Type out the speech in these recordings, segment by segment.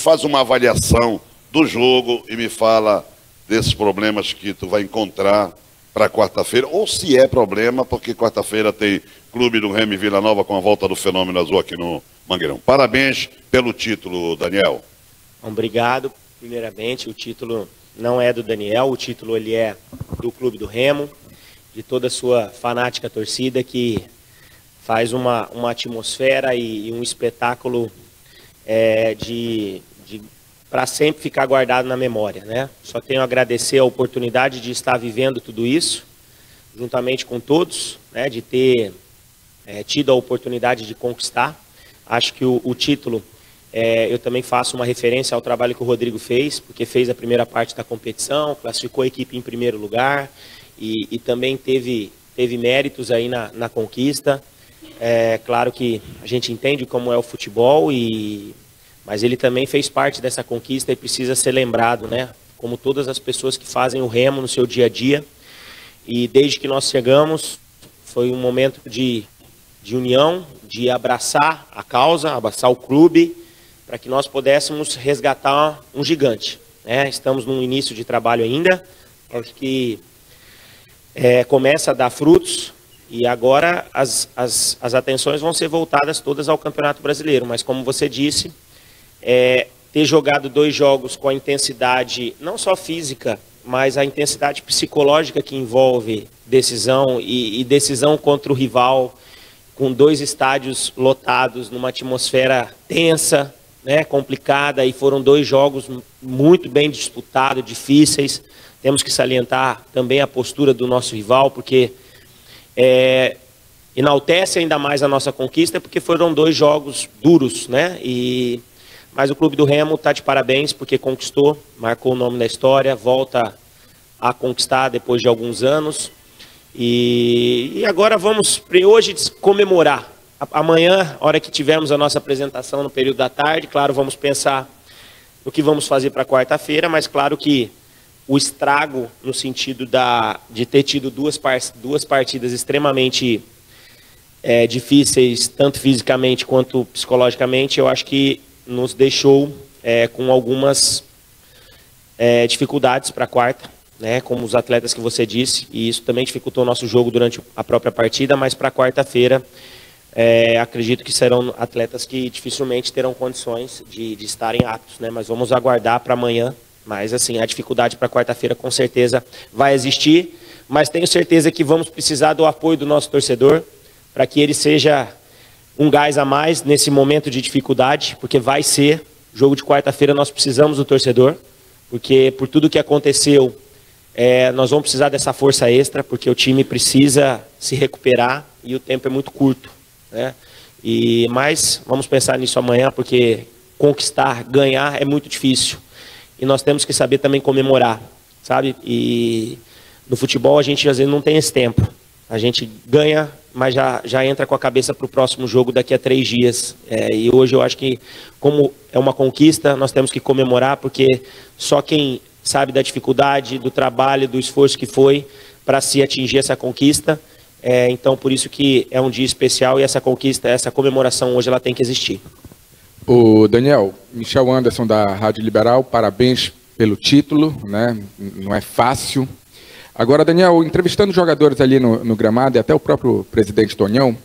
faz uma avaliação do jogo e me fala desses problemas que tu vai encontrar para quarta-feira, ou se é problema, porque quarta-feira tem Clube do Remo e Vila Nova com a volta do Fenômeno Azul aqui no Mangueirão. Parabéns pelo título, Daniel. Obrigado. Primeiramente, o título não é do Daniel, o título ele é do Clube do Remo, de toda a sua fanática torcida que faz uma atmosfera e um espetáculo para sempre ficar guardado na memória, né? Só tenho a agradecer a oportunidade de estar vivendo tudo isso, juntamente com todos, né? De ter tido a oportunidade de conquistar. Acho que o título, eu também faço uma referência ao trabalho que o Rodrigo fez, porque fez a primeira parte da competição, classificou a equipe em primeiro lugar e também teve méritos aí na conquista. Claro que a gente entende como é o futebol, mas ele também fez parte dessa conquista e precisa ser lembrado, né? Como todas as pessoas que fazem o Remo no seu dia a dia. E desde que nós chegamos, foi um momento de união, de abraçar a causa, abraçar o clube, para que nós pudéssemos resgatar um gigante, né? Estamos no início de trabalho ainda, acho que começa a dar frutos. E agora as atenções vão ser voltadas todas ao Campeonato Brasileiro. Mas como você disse, ter jogado 2 jogos com a intensidade, não só física, mas a intensidade psicológica que envolve decisão e decisão contra o rival, com 2 estádios lotados, numa atmosfera tensa, né, complicada, e foram 2 jogos muito bem disputados, difíceis. Temos que salientar também a postura do nosso rival, porque enaltece ainda mais a nossa conquista, porque foram 2 jogos duros, né? Mas o Clube do Remo está de parabéns, porque conquistou, marcou o nome da história, volta a conquistar depois de alguns anos. E agora vamos, hoje, comemorar. Amanhã, hora que tivermos a nossa apresentação no período da tarde, claro, vamos pensar no que vamos fazer para quarta-feira, mas claro que o estrago no sentido de ter tido duas partidas extremamente difíceis, tanto fisicamente quanto psicologicamente, eu acho que nos deixou com algumas dificuldades para quarta, né, como os atletas que você disse, e isso também dificultou o nosso jogo durante a própria partida, mas para quarta-feira acredito que serão atletas que dificilmente terão condições de estarem aptos, né, mas vamos aguardar para amanhã. Mas, assim, a dificuldade para quarta-feira com certeza vai existir, mas tenho certeza que vamos precisar do apoio do nosso torcedor para que ele seja um gás a mais nesse momento de dificuldade, porque vai ser jogo de quarta-feira, nós precisamos do torcedor, porque por tudo que aconteceu, nós vamos precisar dessa força extra, porque o time precisa se recuperar e o tempo é muito curto, né? Mas vamos pensar nisso amanhã, porque conquistar, ganhar é muito difícil. E nós temos que saber também comemorar, sabe? E no futebol a gente às vezes não tem esse tempo. A gente ganha, mas já entra com a cabeça para o próximo jogo daqui a 3 dias. E hoje eu acho que, como é uma conquista, nós temos que comemorar, porque só quem sabe da dificuldade, do trabalho, do esforço que foi para se atingir essa conquista. Então, por isso que é um dia especial e essa conquista, essa comemoração hoje, ela tem que existir. O Daniel, Michel Anderson da Rádio Liberal, parabéns pelo título, né? Não é fácil. Agora, Daniel, entrevistando jogadores ali no gramado, e até o próprio presidente Tonhão,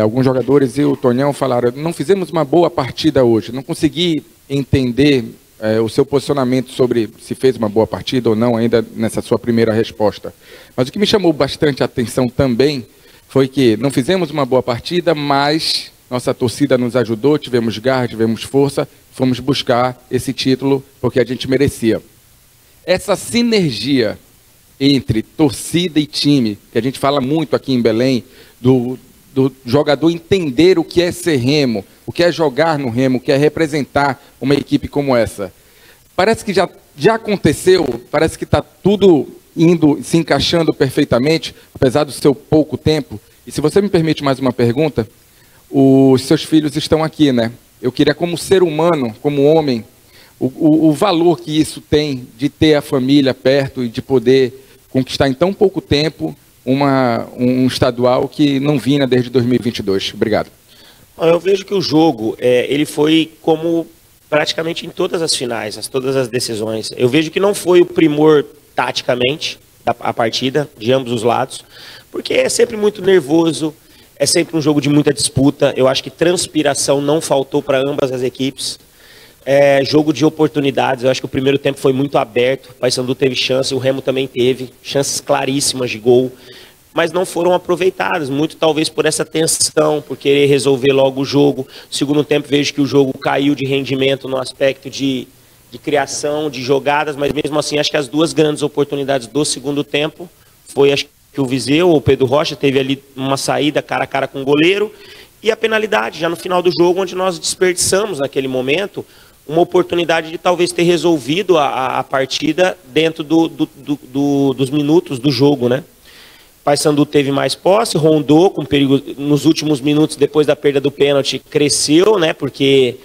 alguns jogadores e o Tonhão falaram: não fizemos uma boa partida hoje, não consegui entender o seu posicionamento sobre se fez uma boa partida ou não, ainda nessa sua primeira resposta. Mas o que me chamou bastante a atenção também foi que não fizemos uma boa partida, mas nossa torcida nos ajudou, tivemos garra, tivemos força, fomos buscar esse título porque a gente merecia. Essa sinergia entre torcida e time, que a gente fala muito aqui em Belém, do jogador entender o que é ser Remo, o que é jogar no Remo, o que é representar uma equipe como essa. Parece que já aconteceu, parece que está tudo indo, se encaixando perfeitamente, apesar do seu pouco tempo. E se você me permite mais uma pergunta, os seus filhos estão aqui, né? Eu queria, como ser humano, como homem, o valor que isso tem de ter a família perto e de poder conquistar em tão pouco tempo um estadual que não vinha desde 2022. Obrigado. Eu vejo que o jogo, ele foi como praticamente em todas as finais, todas as decisões. Eu vejo que não foi o primor taticamente a partida, de ambos os lados, porque é sempre muito nervoso, é sempre um jogo de muita disputa. Eu acho que transpiração não faltou para ambas as equipes. Jogo de oportunidades, eu acho que o primeiro tempo foi muito aberto, o Paysandu teve chance, o Remo também teve, chances claríssimas de gol, mas não foram aproveitadas, muito talvez por essa tensão, por querer resolver logo o jogo. No segundo tempo vejo que o jogo caiu de rendimento no aspecto de criação, de jogadas, mas mesmo assim acho que as duas grandes oportunidades do segundo tempo foi, acho que o Viseu, o Pedro Rocha, teve ali uma saída cara a cara com o goleiro, e a penalidade já no final do jogo, onde nós desperdiçamos naquele momento uma oportunidade de talvez ter resolvido a partida dentro dos minutos do jogo, né? Paysandu teve mais posse, rondou com perigo nos últimos minutos, depois da perda do pênalti, cresceu, né? Porque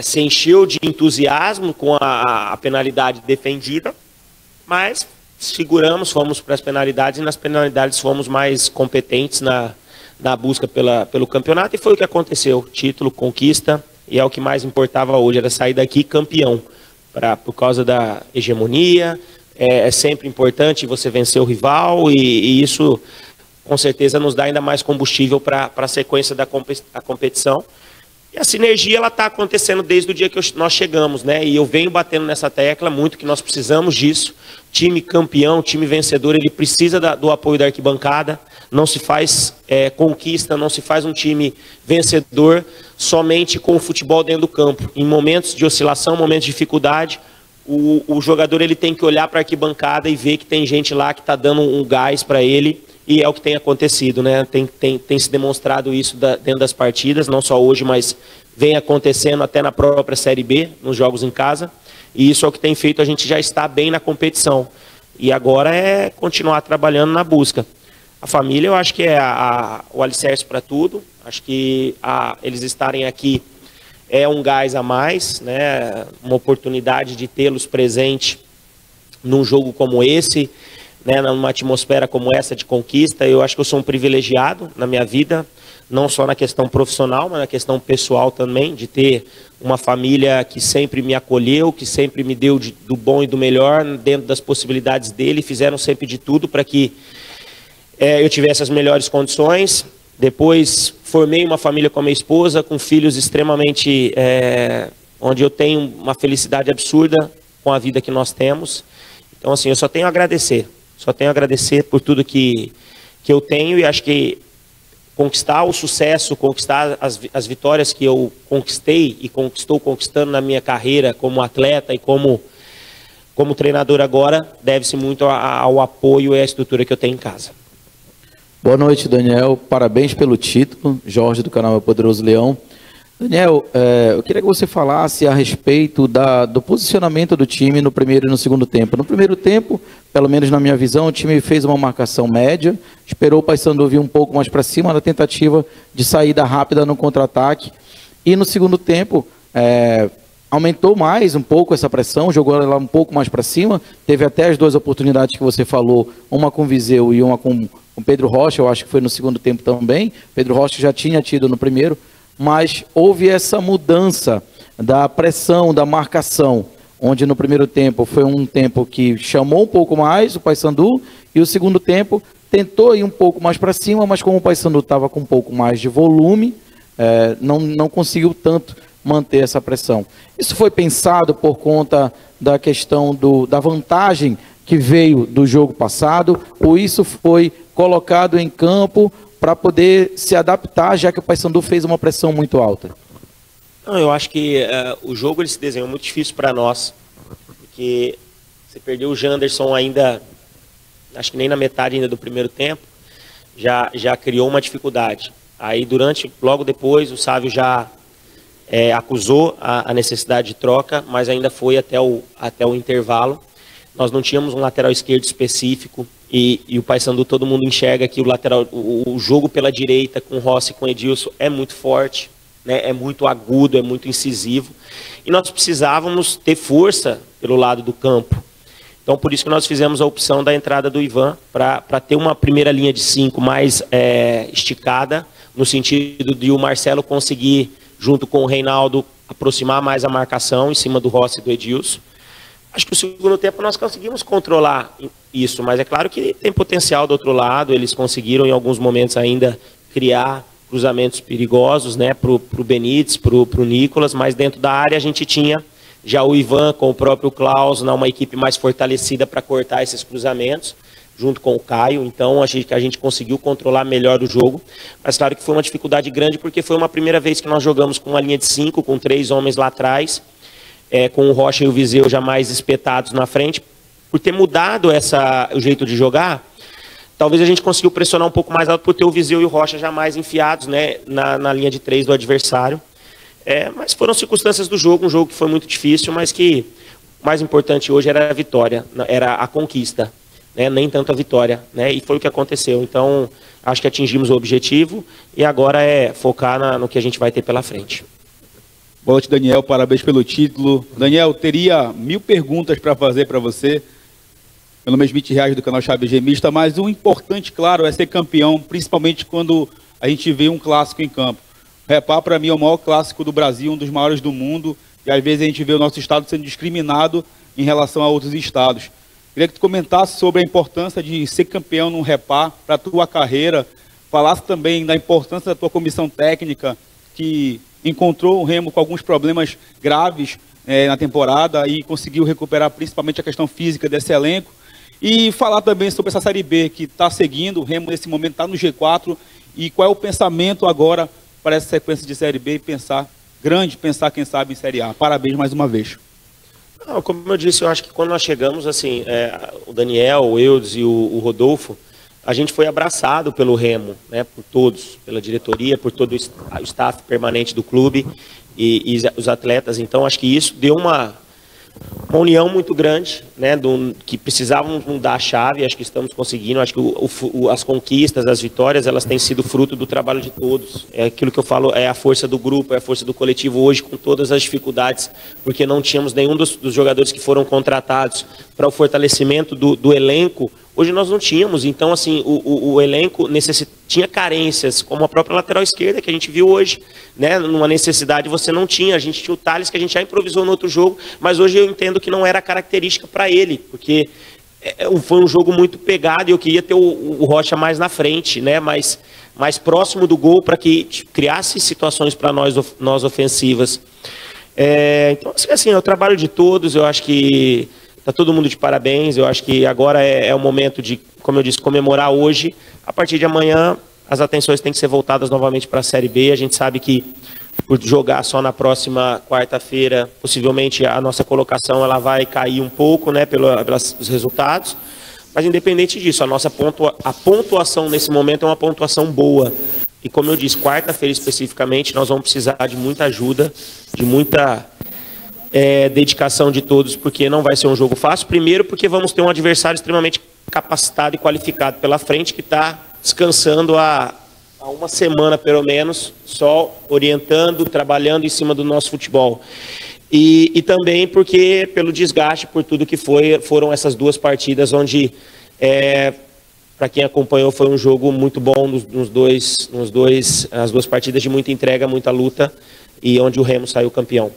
se encheu de entusiasmo com a penalidade defendida, mas seguramos, fomos para as penalidades, e nas penalidades fomos mais competentes na busca pelo campeonato, e foi o que aconteceu. Título, conquista, e é o que mais importava hoje, era sair daqui campeão, por causa da hegemonia. É sempre importante você vencer o rival, e isso com certeza nos dá ainda mais combustível para a sequência da competição. E a sinergia ela está acontecendo desde o dia que nós chegamos, né? E eu venho batendo nessa tecla muito, que nós precisamos disso. Time campeão, time vencedor, ele precisa do apoio da arquibancada. Não se faz conquista, não se faz um time vencedor somente com o futebol dentro do campo. Em momentos de oscilação, momentos de dificuldade, o jogador ele tem que olhar para a arquibancada e ver que tem gente lá que está dando um gás para ele, e é o que tem acontecido, né? Tem se demonstrado isso dentro das partidas, não só hoje, mas vem acontecendo até na própria Série B, nos jogos em casa, e isso é o que tem feito a gente já estar bem na competição. E agora é continuar trabalhando na busca. A família eu acho que é o alicerce para tudo, acho que eles estarem aqui é um gás a mais, né? Uma oportunidade de tê-los presente num jogo como esse, né? Numa atmosfera como essa de conquista. Eu acho que eu sou um privilegiado na minha vida, não só na questão profissional, mas na questão pessoal também, de ter uma família que sempre me acolheu, que sempre me deu do bom e do melhor dentro das possibilidades dele, fizeram sempre de tudo para que eu tivesse as melhores condições. Depois formei uma família com a minha esposa, com filhos extremamente, onde eu tenho uma felicidade absurda com a vida que nós temos. Então, assim, eu só tenho a agradecer por tudo que eu tenho, e acho que conquistar o sucesso, conquistar as vitórias que eu conquistei e estou conquistando na minha carreira como atleta e como treinador agora, deve-se muito ao apoio e à estrutura que eu tenho em casa. Boa noite, Daniel. Parabéns pelo título. Jorge, do canal Meu Poderoso Leão. Daniel, eu queria que você falasse a respeito do posicionamento do time no primeiro e no segundo tempo. No primeiro tempo, pelo menos na minha visão, o time fez uma marcação média, esperou o Paysandu vir um pouco mais para cima na tentativa de saída rápida no contra-ataque. E no segundo tempo, aumentou mais um pouco essa pressão, jogou ela um pouco mais para cima. Teve até as duas oportunidades que você falou, uma com o Viseu e uma com o Pedro Rocha, eu acho que foi no segundo tempo também. Pedro Rocha já tinha tido no primeiro, mas houve essa mudança da pressão, da marcação, onde no primeiro tempo foi um tempo que chamou um pouco mais o Paysandu, e o segundo tempo tentou ir um pouco mais para cima, mas como o Paysandu estava com um pouco mais de volume, não conseguiu tanto manter essa pressão. Isso foi pensado por conta da questão da vantagem que veio do jogo passado, ou isso foi colocado em campo para poder se adaptar, já que o Paysandu fez uma pressão muito alta? Não, eu acho que o jogo ele se desenhou muito difícil para nós, porque você perdeu o Janderson ainda, acho que nem na metade ainda do primeiro tempo, já criou uma dificuldade. Aí logo depois, o Sávio já acusou a necessidade de troca, mas ainda foi até o intervalo. Nós não tínhamos um lateral esquerdo específico, e o Paysandu, todo mundo enxerga que o jogo pela direita com o Rossi e com o Edilson é muito forte, né? É muito agudo, é muito incisivo, e nós precisávamos ter força pelo lado do campo. Então, por isso que nós fizemos a opção da entrada do Ivan, para ter uma primeira linha de 5 mais esticada, no sentido de o Marcelo conseguir, junto com o Reinaldo, aproximar mais a marcação em cima do Rossi e do Edilson. Acho que no segundo tempo nós conseguimos controlar isso, mas é claro que tem potencial do outro lado, eles conseguiram em alguns momentos ainda criar cruzamentos perigosos, né, para o Benítez, para o Nicolas, mas dentro da área a gente tinha já o Ivan com o próprio Klaus, uma equipe mais fortalecida para cortar esses cruzamentos, junto com o Caio, então a gente conseguiu controlar melhor o jogo, mas claro que foi uma dificuldade grande, porque foi uma primeira vez que nós jogamos com uma linha de 5, com 3 homens lá atrás, com o Rocha e o Viseu já mais espetados na frente, por ter mudado o jeito de jogar, talvez a gente conseguiu pressionar um pouco mais alto por ter o Viseu e o Rocha já mais enfiados, né, na linha de 3 do adversário. Mas foram circunstâncias do jogo, um jogo que foi muito difícil, mas que o mais importante hoje era a vitória, era a conquista, né, nem tanto a vitória, né, e foi o que aconteceu. Então, acho que atingimos o objetivo e agora é focar no que a gente vai ter pela frente. Boa noite, Daniel, parabéns pelo título. Daniel, teria 1000 perguntas para fazer para você, pelo menos R$20 do canal Chave Gemista, mas o importante, claro, é ser campeão, principalmente quando a gente vê um clássico em campo. O Repá, para mim, é o maior clássico do Brasil, um dos maiores do mundo, e às vezes a gente vê o nosso estado sendo discriminado em relação a outros estados. Queria que tu comentasse sobre a importância de ser campeão no Repá para a tua carreira, falasse também da importância da tua comissão técnica, que encontrou o Remo com alguns problemas graves na temporada e conseguiu recuperar principalmente a questão física desse elenco. E falar também sobre essa Série B que está seguindo, o Remo nesse momento está no G4, e qual é o pensamento agora para essa sequência de Série B e pensar quem sabe em Série A. Parabéns mais uma vez. Não, como eu disse, eu acho que quando nós chegamos, assim, o Daniel, o Eudes e o Rodolfo, a gente foi abraçado pelo Remo, né, por todos, pela diretoria, por todo o staff permanente do clube e os atletas. Então, acho que isso deu uma união muito grande, né, que precisavam mudar a chave. Acho que estamos conseguindo. Acho que as conquistas, as vitórias, elas têm sido fruto do trabalho de todos. É aquilo que eu falo, é a força do grupo, é a força do coletivo hoje, com todas as dificuldades, porque não tínhamos nenhum dos jogadores que foram contratados para o fortalecimento do elenco. Hoje nós não tínhamos, então assim, o elenco tinha carências, como a própria lateral esquerda que a gente viu hoje, né? Numa necessidade você não tinha, a gente tinha o Thales que a gente já improvisou no outro jogo, mas hoje eu entendo que não era característica para ele, porque foi um jogo muito pegado e eu queria ter o Rocha mais na frente, né? Mais próximo do gol para que criasse situações para nós ofensivas. Então assim, é o trabalho de todos, eu acho que está todo mundo de parabéns, eu acho que agora é o momento de, como eu disse, comemorar hoje. A partir de amanhã, as atenções têm que ser voltadas novamente para a Série B. A gente sabe que por jogar só na próxima quarta-feira, possivelmente a nossa colocação ela vai cair um pouco, né, pelos resultados. Mas independente disso, a pontuação nesse momento é uma pontuação boa. E como eu disse, quarta-feira especificamente, nós vamos precisar de muita ajuda, de muita dedicação de todos, porque não vai ser um jogo fácil. Primeiro, porque vamos ter um adversário extremamente capacitado e qualificado pela frente, que está descansando há uma semana, pelo menos, só orientando, trabalhando em cima do nosso futebol. E também porque, pelo desgaste, por tudo que foram essas duas partidas, onde, para quem acompanhou, foi um jogo muito bom, as duas partidas de muita entrega, muita luta, e onde o Remo saiu campeão.